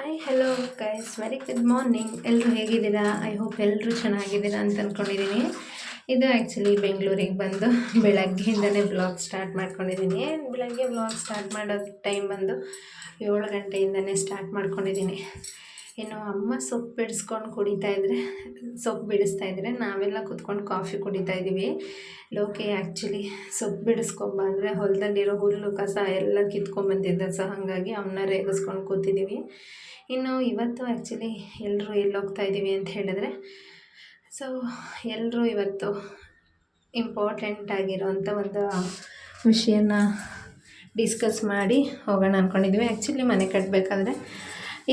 Hi hello guys, very good morning. ಎಲ್ಲರೂ ಹೇಗಿದ್ದೀರಾ? I hope ಎಲ್ಲರೂ ಚೆನ್ನಾಗಿದ್ದೀರಾ ಅಂತ ಅಂದ್ಕೊಂಡಿದ್ದೀನಿ. ಇದು ಆ್ಯಕ್ಚುಲಿ ಬೆಂಗಳೂರಿಗೆ ಬಂದು ಬೆಳಗ್ಗೆಯಿಂದನೇ ವ್ಲಾಗ್ ಸ್ಟಾರ್ಟ್ ಮಾಡ್ಕೊಂಡಿದ್ದೀನಿ. ಬೆಳಗ್ಗೆ ವ್ಲಾಗ್ ಸ್ಟಾರ್ಟ್ ಮಾಡೋ ಟೈಮ್ ಬಂದು 7 ಗಂಟೆಯಿಂದನೇ ಸ್ಟಾರ್ಟ್ ಮಾಡ್ಕೊಂಡಿದ್ದೀನಿ. ಇನ್ನು ಅಮ್ಮ ಸೊಪ್ಪು ಬಿಡಿಸ್ತಾಯಿದ್ರೆ ನಾವೆಲ್ಲ ಕೂತ್ಕೊಂಡು ಕಾಫಿ ಕುಡಿತಾ ಇದ್ದೀವಿ. ಲೋಕೆ ಆ್ಯಕ್ಚುಲಿ ಸೊಪ್ಪು ಬಿಡಿಸ್ಕೊಂಬಂದರೆ ಹೊಲದಲ್ಲಿರೋ ಹುಲ್ಲು ಕಸ ಎಲ್ಲ ಕಿತ್ಕೊಂಬಂದಿದ್ದ. ಸೊ ಹಾಗಾಗಿ ಅವನ್ನ ರೇಗಿಸ್ಕೊಂಡು ಕೂತಿದ್ದೀವಿ. ಇನ್ನು ಇವತ್ತು ಆ್ಯಕ್ಚುಲಿ ಎಲ್ಲರೂ ಎಲ್ಲಿ ಹೋಗ್ತಾ ಇದ್ದೀವಿ ಅಂತ ಹೇಳಿದ್ರೆ, ಸೊ ಎಲ್ಲರೂ ಇವತ್ತು ಇಂಪಾರ್ಟೆಂಟ್ ಆಗಿರೋವಂಥ ಒಂದು ವಿಷಯನ ಡಿಸ್ಕಸ್ ಮಾಡಿ ಹೋಗೋಣ ಅಂದ್ಕೊಂಡಿದ್ವಿ. ಆ್ಯಕ್ಚುಲಿ ಮನೆ ಕಟ್ಟಬೇಕಾದ್ರೆ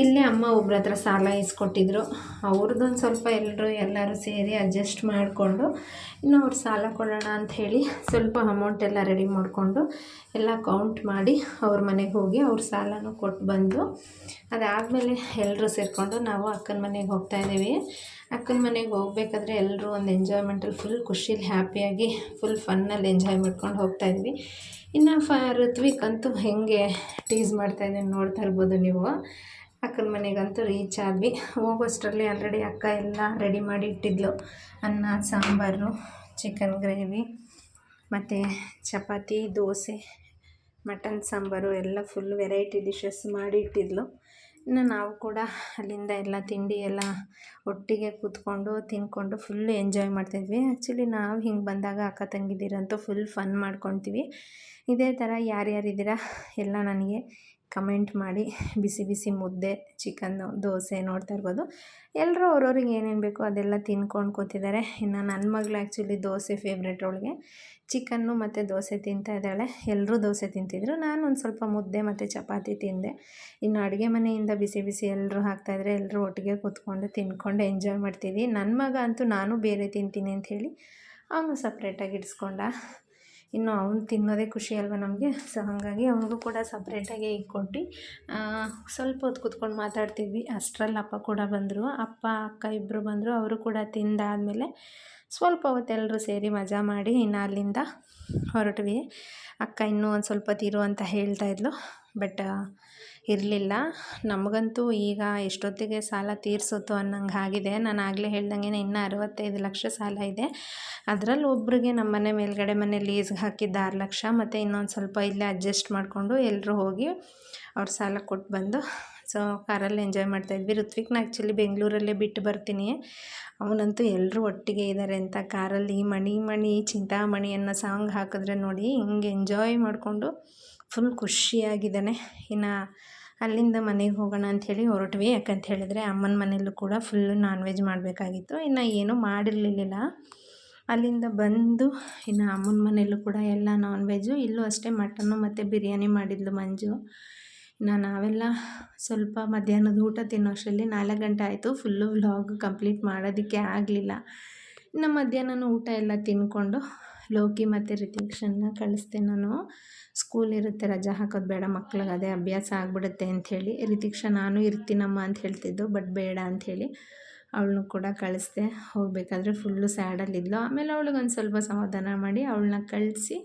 ಇಲ್ಲೇ ಅಮ್ಮ ಒಬ್ಬರ ಹತ್ರ ಸಾಲ ಇಸ್ಕೊಟ್ಟಿದ್ರು. ಅವ್ರದ್ದೊಂದು ಸ್ವಲ್ಪ ಎಲ್ಲರೂ ಸೇರಿ ಅಡ್ಜಸ್ಟ್ ಮಾಡಿಕೊಂಡು ಇನ್ನು ಅವ್ರು ಸಾಲ ಕೊಡೋಣ ಅಂಥೇಳಿ ಸ್ವಲ್ಪ ಅಮೌಂಟೆಲ್ಲ ರೆಡಿ ಮಾಡಿಕೊಂಡು ಎಲ್ಲ ಕೌಂಟ್ ಮಾಡಿ ಅವ್ರ ಮನೆಗೆ ಹೋಗಿ ಅವ್ರ ಸಾಲನೂ ಕೊಟ್ಟು ಬಂದು, ಅದಾದಮೇಲೆ ಎಲ್ಲರೂ ಸೇರಿಕೊಂಡು ನಾವು ಅಕ್ಕನ ಮನೆಗೆ ಹೋಗ್ತಾಯಿದ್ದೀವಿ. ಅಕ್ಕನ ಮನೆಗೆ ಹೋಗ್ಬೇಕಾದ್ರೆ ಎಲ್ಲರೂ ಒಂದು ಎಂಜಾಯ್ಮೆಂಟಲ್ಲಿ ಫುಲ್ ಖುಷಿಲಿ ಹ್ಯಾಪಿಯಾಗಿ ಫುಲ್ ಫನ್ನಲ್ಲಿ ಎಂಜಾಯ್ ಮಾಡ್ಕೊಂಡು ಹೋಗ್ತಾಯಿದ್ವಿ. ಇನ್ನು ಋತ್ವಿಕ್ ಅಂತೂ ಹೇಗೆ ಟೀಸ್ ಮಾಡ್ತಾಯಿದ್ದೀನಿ ನೋಡ್ತಾ ಇರ್ಬೋದು ನೀವು. ಅಕ್ಕನ ಮನೆಗಂತೂ ರೀಚ್ ಆದ್ವಿ. ಹೋಗೋಷ್ಟರಲ್ಲಿ ಆಲ್ರೆಡಿ ಅಕ್ಕ ಎಲ್ಲ ರೆಡಿ ಮಾಡಿ ಇಟ್ಟಿದ್ಲು. ಅನ್ನ, ಸಾಂಬಾರು, ಚಿಕನ್ ಗ್ರೇವಿ ಮತ್ತು ಚಪಾತಿ, ದೋಸೆ, ಮಟನ್ ಸಾಂಬಾರು ಎಲ್ಲ ಫುಲ್ ವೆರೈಟಿ ಡಿಶಸ್ ಮಾಡಿ ಇಟ್ಟಿದ್ಲು. ಇನ್ನು ನಾವು ಕೂಡ ಅಲ್ಲಿಂದ ಎಲ್ಲ ತಿಂಡಿ ಎಲ್ಲ ಒಟ್ಟಿಗೆ ಕೂತ್ಕೊಂಡು ತಿಂದ್ಕೊಂಡು ಫುಲ್ಲು ಎಂಜಾಯ್ ಮಾಡ್ತಾಯಿದ್ವಿ. ಆ್ಯಕ್ಚುಲಿ ನಾವು ಹಿಂಗೆ ಬಂದಾಗ ಅಕ್ಕ ತಂಗಿದಿರಂತೂ ಫುಲ್ ಫನ್ ಮಾಡ್ಕೊತೀವಿ. ಇದೇ ಥರ ಯಾರ್ಯಾರಿದ್ದೀರಾ ಎಲ್ಲ ನನಗೆ ಕಮೆಂಟ್ ಮಾಡಿ. ಬಿಸಿ ಬಿಸಿ ಮುದ್ದೆ, ಚಿಕನ್ನು, ದೋಸೆ ನೋಡ್ತಾ ಇರ್ಬೋದು. ಎಲ್ಲರೂ ಅವ್ರವ್ರಿಗೆ ಏನೇನು ಬೇಕೋ ಅದೆಲ್ಲ ತಿನ್ಕೊಂಡು ಕೂತಿದ್ದಾರೆ. ಇನ್ನು ನನ್ನ ಮಗಳು ಆ್ಯಕ್ಚುಲಿ ದೋಸೆ ಫೇವ್ರೇಟ್. ಅವಳಿಗೆ ಚಿಕನ್ನು ಮತ್ತು ದೋಸೆ ತಿಂತಾಯಿದ್ದಾಳೆ. ಎಲ್ಲರೂ ದೋಸೆ ತಿಂತಿದ್ರು. ನಾನು ಒಂದು ಸ್ವಲ್ಪ ಮುದ್ದೆ ಮತ್ತು ಚಪಾತಿ ತಿಂದೆ. ಇನ್ನು ಅಡುಗೆ ಮನೆಯಿಂದ ಬಿಸಿ ಬಿಸಿ ಎಲ್ಲರೂ ಹಾಕ್ತಾಯಿದ್ರೆ ಎಲ್ಲರೂ ಒಟ್ಟಿಗೆ ಕೂತ್ಕೊಂಡು ತಿನ್ಕೊಂಡು ಎಂಜಾಯ್ ಮಾಡ್ತಿದ್ವಿ. ನನ್ನ ಮಗ ಅಂತೂ ನಾನು ಬೇರೆ ತಿಂತೀನಿ ಅಂಥೇಳಿ ಅವನು ಸಪ್ರೇಟಾಗಿ ಇಡಿಸ್ಕೊಂಡ. ಇನ್ನು ಅವ್ನು ತಿನ್ನೋದೇ ಖುಷಿ ಅಲ್ವ ನಮಗೆ. ಸೊ ಹಾಗಾಗಿ ಅವನಿಗೂ ಕೂಡ ಸಪ್ರೇಟಾಗಿ ಇಟ್ಕೊಟ್ಟು ಸ್ವಲ್ಪ ಹೊತ್ತು ಕೂತ್ಕೊಂಡು ಮಾತಾಡ್ತಿದ್ವಿ. ಅಷ್ಟರಲ್ಲಿ ಅಪ್ಪ ಕೂಡ ಬಂದರು. ಅಪ್ಪ ಅಕ್ಕ ಇಬ್ಬರು ಬಂದರು. ಅವರು ಕೂಡ ತಿಂದಾದಮೇಲೆ ಸ್ವಲ್ಪ ಹೊತ್ತು ಎಲ್ಲರೂ ಸೇರಿ ಮಜಾ ಮಾಡಿ ಇನ್ನು ಅಲ್ಲಿಂದ ಹೊರಟ್ವಿ. ಅಕ್ಕ ಇನ್ನೂ ಒಂದು ಸ್ವಲ್ಪ ಹೊತ್ತು ಅಂತ ಹೇಳ್ತಾಯಿದ್ಲು, ಬಟ್ ಇರಲಿಲ್ಲ. ನಮಗಂತೂ ಈಗ ಎಷ್ಟೊತ್ತಿಗೆ ಸಾಲ ತೀರಿಸುತ್ತೋ ಅನ್ನಂಗೆ ಆಗಿದೆ. ನಾನು ಆಗಲೇ ಹೇಳ್ದಂಗೆ ಇನ್ನೂ 65 ಲಕ್ಷ ಸಾಲ ಇದೆ. ಅದರಲ್ಲಿ ಒಬ್ರಿಗೆ ನಮ್ಮ ಮನೆ ಮೇಲ್ಗಡೆ ಮನೆ ಲೀಸ್ಗೆ ಹಾಕಿದ್ದು 6 ಲಕ್ಷ, ಮತ್ತು ಇನ್ನೊಂದು ಸ್ವಲ್ಪ ಇಲ್ಲೇ ಅಡ್ಜಸ್ಟ್ ಮಾಡಿಕೊಂಡು ಎಲ್ಲರೂ ಹೋಗಿ ಅವ್ರ ಸಾಲ ಕೊಟ್ಟು ಬಂದು ಸೊ ಕಾರಲ್ಲಿ ಎಂಜಾಯ್ ಮಾಡ್ತಾಯಿದ್ವಿ. ಋತ್ವಿಕ್ನ ಆ್ಯಕ್ಚುಲಿ ಬೆಂಗಳೂರಲ್ಲೇ ಬಿಟ್ಟು ಬರ್ತೀನಿ. ಅವನಂತೂ ಎಲ್ಲರೂ ಒಟ್ಟಿಗೆ ಇದ್ದಾರೆ ಅಂತ ಕಾರಲ್ಲಿ ಮಣಿ ಮಣಿ ಚಿಂತಾಮಣಿ ಅನ್ನೋ ಸಾಂಗ್ ಹಾಕಿದ್ರೆ ನೋಡಿ ಹಿಂಗೆ ಎಂಜಾಯ್ ಮಾಡಿಕೊಂಡು ಫುಲ್ ಖುಷಿಯಾಗಿದ್ದಾನೆ. ಇನ್ನು ಅಲ್ಲಿಂದ ಮನೆಗೆ ಹೋಗೋಣ ಅಂಥೇಳಿ ಹೊರಟ್ವಿ. ಯಾಕಂತ ಹೇಳಿದ್ರೆ ಅಮ್ಮನ ಮನೆಯಲ್ಲೂ ಕೂಡ ಫುಲ್ಲು ನಾನ್ ವೆಜ್ ಮಾಡಬೇಕಾಗಿತ್ತು. ಇನ್ನು ಏನೂ ಮಾಡಿರಲಿಲ್ಲ. ಅಲ್ಲಿಂದ ಬಂದು ಇನ್ನು ಅಮ್ಮನ ಮನೆಯಲ್ಲೂ ಕೂಡ ಎಲ್ಲ ನಾನ್ ವೆಜ್ಜು. ಇಲ್ಲೂ ಅಷ್ಟೇ ಮಟನ್ನು ಮತ್ತು ಬಿರಿಯಾನಿ ಮಾಡಿದ್ಲು ಮಂಜು. ಇನ್ನು ನಾವೆಲ್ಲ ಸ್ವಲ್ಪ ಮಧ್ಯಾಹ್ನದ ಊಟ ತಿನ್ನೋಷ್ಟರಲ್ಲಿ 4 ಗಂಟೆ ಆಯಿತು. ಫುಲ್ಲು ವ್ಲಾಗ್ ಕಂಪ್ಲೀಟ್ ಮಾಡೋದಕ್ಕೆ ಆಗಲಿಲ್ಲ. ಇನ್ನು ಮಧ್ಯಾಹ್ನ ಊಟ ಎಲ್ಲ ತಿಂದ್ಕೊಂಡು ಲೋಕಿ ಮತ್ತು ರಿತೀಕ್ಷನ್ನ ಕಳಿಸ್ದೆ ನಾನು. ಸ್ಕೂಲ್ ಇರುತ್ತೆ, ರಜಾ ಹಾಕೋದು ಬೇಡ ಮಕ್ಳಿಗೆ, ಅದೇ ಅಭ್ಯಾಸ ಆಗಿಬಿಡುತ್ತೆ ಅಂಥೇಳಿ. ರಿತೀಕ್ಷ ನಾನು ಇರ್ತೀನಮ್ಮ ಅಂತ ಹೇಳ್ತಿದ್ದು, ಬಟ್ ಬೇಡ ಅಂಥೇಳಿ ಅವಳನ್ನು ಕೂಡ ಕಳಿಸ್ದೆ. ಹೋಗಬೇಕಾದ್ರೆ ಫುಲ್ಲು ಸ್ಯಾಡಲ್ಲಿದ್ಲು. ಆಮೇಲೆ ಅವಳಿಗೊಂದು ಸ್ವಲ್ಪ ಸಮಾಧಾನ ಮಾಡಿ ಅವಳನ್ನ ಕಳಿಸಿ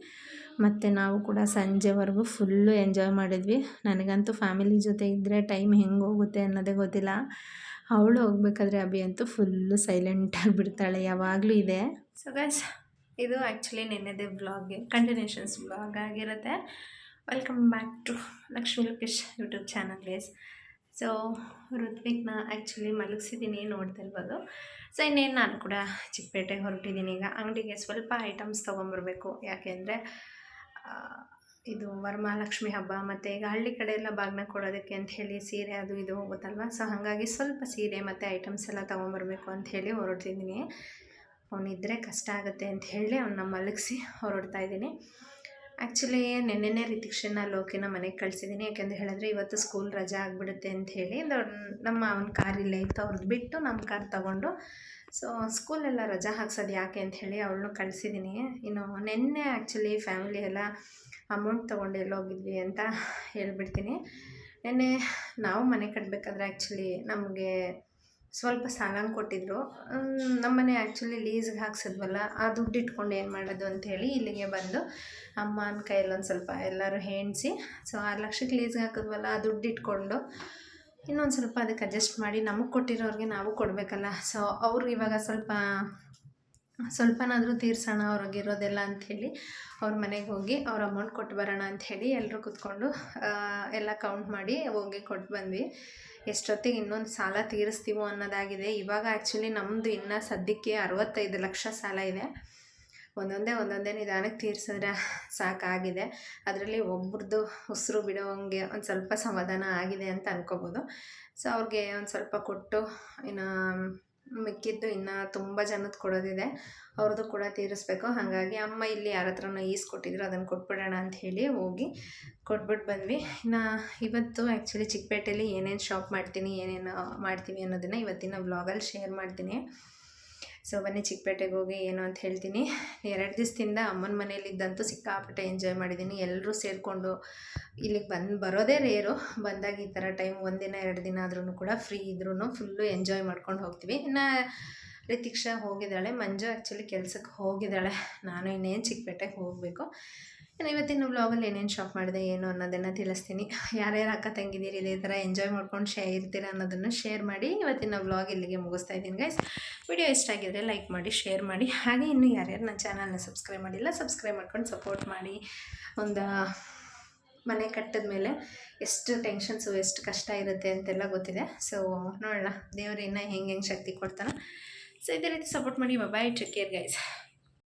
ಮತ್ತು ನಾವು ಕೂಡ ಸಂಜೆವರೆಗೂ ಫುಲ್ಲು ಎಂಜಾಯ್ ಮಾಡಿದ್ವಿ. ನನಗಂತೂ ಫ್ಯಾಮಿಲಿ ಜೊತೆ ಇದ್ದರೆ ಟೈಮ್ ಹೆಂಗೆ ಹೋಗುತ್ತೆ ಅನ್ನೋದೇ ಗೊತ್ತಿಲ್ಲ. ಅವಳು ಹೋಗ್ಬೇಕಾದ್ರೆ ಅಭಿ ಅಂತೂ ಫುಲ್ಲು ಸೈಲೆಂಟಾಗಿ ಬಿಡ್ತಾಳೆ, ಯಾವಾಗಲೂ ಇದೆ. ಸೊ ಗೈಸ್, ಇದು ಆ್ಯಕ್ಚುಲಿ ನೆನ್ನೆದೇ ವ್ಲಾಗ್ ಕಂಟಿನ್ಯೂಷನ್ಸ್ ವ್ಲಾಗ್ ಆಗಿರುತ್ತೆ. Welcome back to Lakshmi Lokesh YouTube channel guys. So ಋತ್ವಿಕ್ನ ಆ್ಯಕ್ಚುಲಿ ಮಲಗಿಸಿದ್ದೀನಿ, ನೋಡ್ತಾ ಇರ್ಬೋದು. ಸೊ ಇನ್ನೇನು ನಾನು ಕೂಡ ಚಿಕ್ಕಪೇಟೆಗೆ ಹೊರಟಿದ್ದೀನಿ. ಈಗ ಅಂಗಡಿಗೆ ಸ್ವಲ್ಪ ಐಟಮ್ಸ್ ತೊಗೊಂಬರ್ಬೇಕು. ಯಾಕೆಂದರೆ ಇದು ವರಮಹಾಲಕ್ಷ್ಮಿ ಹಬ್ಬ, ಮತ್ತು ಈಗ ಹಳ್ಳಿ ಕಡೆ ಎಲ್ಲ ಬಾಗಿನ ಕೊಡೋದಕ್ಕೆ ಅಂಥೇಳಿ ಸೀರೆ ಅದು ಇದು ಹೋಗುತ್ತಲ್ವ. ಸೊ ಹಾಗಾಗಿ ಸ್ವಲ್ಪ ಸೀರೆ ಮತ್ತು ಐಟಮ್ಸ್ ಎಲ್ಲ ತೊಗೊಂಬರ್ಬೇಕು ಅಂಥೇಳಿ ಹೊರಟಿದ್ದೀನಿ. ಅವನಿದ್ದರೆ ಕಷ್ಟ ಆಗುತ್ತೆ ಅಂಥೇಳಿ ಅವನ್ನ ಮಲಗಿಸಿ ಹೊರಡ್ತಾ ಇದ್ದೀನಿ. ಆ್ಯಕ್ಚುಲಿ ನೆನ್ನೆನೇ ರಿತೀಕ್ಷನ ಲೋಕಿನ ಮನೆಗೆ ಕಳಿಸಿದ್ದೀನಿ. ಯಾಕೆಂದರೆ ಹೇಳಿದ್ರೆ ಇವತ್ತು ಸ್ಕೂಲ್ ರಜಾ ಆಗಿಬಿಡುತ್ತೆ ಅಂಥೇಳಿ ನಮ್ಮ ಅವನ ಕಾರ್ ಇಲ್ಲೇ ಇತ್ತು, ಅವ್ರದ್ದು ಬಿಟ್ಟು ನಮ್ಮ ಕಾರ್ ತೊಗೊಂಡು ಸೊ ಸ್ಕೂಲೆಲ್ಲ ರಜಾ ಹಾಕ್ಸೋದು ಯಾಕೆ ಅಂಥೇಳಿ ಅವಳನ್ನು ಕಳಿಸಿದ್ದೀನಿ. ಇನ್ನು ನೆನ್ನೆ ಆ್ಯಕ್ಚುಲಿ ಫ್ಯಾಮಿಲಿ ಎಲ್ಲ ಅಮೌಂಟ್ ತೊಗೊಂಡು ಎಲ್ಲೋಗಿದ್ವಿ ಅಂತ ಹೇಳ್ಬಿಡ್ತೀನಿ. ನೆನ್ನೆ ನಾವು ಮನೆ ಕಟ್ಟಬೇಕಾದ್ರೆ ಆ್ಯಕ್ಚುಲಿ ನಮಗೆ ಸ್ವಲ್ಪ ಸಾಲ ಕೊಟ್ಟಿದ್ದರು. ನಮ್ಮನೆ ಆ್ಯಕ್ಚುಲಿ ಲೀಸ್ಗೆ ಹಾಕ್ಸಿದ್ವಲ್ಲ, ಆ ದುಡ್ಡು ಇಟ್ಕೊಂಡು ಏನು ಮಾಡೋದು ಅಂಥೇಳಿ ಇಲ್ಲಿಗೆ ಬಂದು ಅಮ್ಮನ ಕೈಯಲ್ಲಿ ಒಂದು ಸ್ವಲ್ಪ ಎಲ್ಲರೂ ಹೆಣಿಸಿ ಸೊ 6 ಲಕ್ಷಕ್ಕೆ ಲೀಸ್ಗೆ ಹಾಕಿದ್ವಲ್ಲ, ಆ ದುಡ್ಡು ಇಟ್ಕೊಂಡು ಇನ್ನೊಂದು ಸ್ವಲ್ಪ ಅದಕ್ಕೆ ಅಡ್ಜಸ್ಟ್ ಮಾಡಿ ನಮಗೆ ಕೊಟ್ಟಿರೋರಿಗೆ ನಾವು ಕೊಡಬೇಕಲ್ಲ. ಸೊ ಅವರು ಇವಾಗ ಸ್ವಲ್ಪನಾದರೂ ತೀರ್ಸೋಣ ಅವ್ರಿಗಿರೋದೆಲ್ಲ ಅಂಥೇಳಿ ಅವ್ರ ಮನೆಗೆ ಹೋಗಿ ಅವ್ರ ಅಮೌಂಟ್ ಕೊಟ್ಟು ಬರೋಣ ಅಂಥೇಳಿ ಎಲ್ಲರೂ ಕೂತ್ಕೊಂಡು ಎಲ್ಲ ಕೌಂಟ್ ಮಾಡಿ ಹೋಗಿ ಕೊಟ್ಟು ಬಂದ್ವಿ. ಎಷ್ಟೊತ್ತಿಗೆ ಇನ್ನೊಂದು ಸಾಲ ತೀರಿಸ್ತೀವೋ ಅನ್ನೋದಾಗಿದೆ. ಇವಾಗ ಆ್ಯಕ್ಚುಲಿ ನಮ್ಮದು ಇನ್ನೂ ಸದ್ಯಕ್ಕೆ 65 ಲಕ್ಷ ಸಾಲ ಇದೆ. ಒಂದೊಂದೇ ನಿಧಾನಕ್ಕೆ ತೀರಿಸಿದ್ರೆ ಸಾಕಾಗಿದೆ. ಅದರಲ್ಲಿ ಒಬ್ರದ್ದು ಉಸಿರು ಬಿಡೋಂಗೆ ಒಂದು ಸ್ವಲ್ಪ ಸಮಾಧಾನ ಆಗಿದೆ ಅಂತ ಅನ್ಕೋಬೋದು. ಸೊ ಅವ್ರಿಗೆ ಒಂದು ಸ್ವಲ್ಪ ಕೊಟ್ಟು ಇನ್ನು ಮಿಕ್ಕಿದ್ದು ಇನ್ನು ತುಂಬ ಜನದ ಕೊಡೋದಿದೆ, ಅವ್ರದ್ದು ಕೂಡ ತೀರಿಸ್ಬೇಕು. ಹಾಗಾಗಿ ಅಮ್ಮ ಇಲ್ಲಿ ಯಾರ ಹತ್ರನೋ ಈಸ್ಕೊಟ್ಟಿದ್ರು, ಅದನ್ನು ಕೊಟ್ಬಿಡೋಣ ಅಂತ ಹೇಳಿ ಹೋಗಿ ಕೊಟ್ಬಿಟ್ಟು ಬಂದ್ವಿ. ಇನ್ನು ಇವತ್ತು ಆ್ಯಕ್ಚುಲಿ ಚಿಕ್ಕಪೇಟೆಯಲ್ಲಿ ಏನೇನು ಶಾಪ್ ಮಾಡ್ತೀನಿ, ಏನೇನು ಮಾಡ್ತೀವಿ ಅನ್ನೋದನ್ನು ಇವತ್ತಿನ ವ್ಲಾಗಲ್ಲಿ ಶೇರ್ ಮಾಡ್ತೀನಿ. ಸೊ ಬನ್ನಿ ಚಿಕ್ಕಪೇಟೆಗೆ ಹೋಗಿ ಏನು ಅಂತ ಹೇಳ್ತೀನಿ. 2 ದಿವಸದಿಂದ ಅಮ್ಮನ ಮನೇಲಿದ್ದಂತೂ ಸಿಕ್ಕಾಪಟ್ಟೆ ಎಂಜಾಯ್ ಮಾಡಿದ್ದೀನಿ. ಎಲ್ಲರೂ ಸೇರಿಕೊಂಡು ಇಲ್ಲಿಗೆ ಬರೋದೇ ರೇರು. ಬಂದಾಗ ಈ ಥರ ಟೈಮ್ 1 ದಿನ 2 ದಿನ ಆದ್ರೂ ಕೂಡ ಫ್ರೀ ಇದ್ರೂ ಫುಲ್ಲು ಎಂಜಾಯ್ ಮಾಡ್ಕೊಂಡು ಹೋಗ್ತೀವಿ. ಇನ್ನು ರಿತಿಕ್ಷಾ ಹೋಗಿದ್ದಾಳೆ, ಮಂಜು ಆ್ಯಕ್ಚುಲಿ ಕೆಲಸಕ್ಕೆ ಹೋಗಿದ್ದಾಳೆ. ನಾನು ಇನ್ನೇನು ಚಿಕ್ಕಪೇಟೆಗೆ ಹೋಗಬೇಕು. ಇನ್ನು ಇವತ್ತಿನ ವ್ಲಾಗಲ್ಲಿ ಏನೇನು ಶಾಪ್ ಮಾಡಿದೆ ಏನು ಅನ್ನೋದನ್ನು ತಿಳಿಸ್ತೀನಿ. ಯಾರ್ಯಾರು ಅಕ್ಕ ತಂಗಿದ್ದೀರಿ ಇದೇ ಥರ ಎಂಜಾಯ್ ಮಾಡ್ಕೊಂಡು ಇರ್ತೀರ ಅನ್ನೋದನ್ನು ಶೇರ್ ಮಾಡಿ ಇವತ್ತಿನ ವ್ಲಾಗ್ ಇಲ್ಲಿಗೆ ಮುಗಿಸ್ತಾ ಇದ್ದೀನಿ ಗೈಸ್. ವಿಡಿಯೋ ಇಷ್ಟ ಆಗಿದ್ರೆ ಲೈಕ್ ಮಾಡಿ, ಶೇರ್ ಮಾಡಿ. ಹಾಗೆ ಇನ್ನೂ ಯಾರ್ಯಾರು ನನ್ನ ಚಾನಲ್ನ ಸಬ್ಸ್ಕ್ರೈಬ್ ಮಾಡಿಲ್ಲ, ಸಬ್ಸ್ಕ್ರೈಬ್ ಮಾಡ್ಕೊಂಡು ಸಪೋರ್ಟ್ ಮಾಡಿ. ಒಂದು ಮನೆ ಕಟ್ಟಿದ ಮೇಲೆ ಎಷ್ಟು ಟೆನ್ಷನ್ಸು, ಎಷ್ಟು ಕಷ್ಟ ಇರುತ್ತೆ ಅಂತೆಲ್ಲ ಗೊತ್ತಿದೆ. ಸೊ ನೋಡೋಣ ದೇವರು ಇನ್ನೂ ಹೆಂಗೆ ಶಕ್ತಿ ಕೊಡ್ತಾನೆ. ಸೊ ಇದೇ ರೀತಿ ಸಪೋರ್ಟ್ ಮಾಡಿ. ಬಾಯ್, ಟೇಕ್ ಕೇರ್ ಗೈಸ್.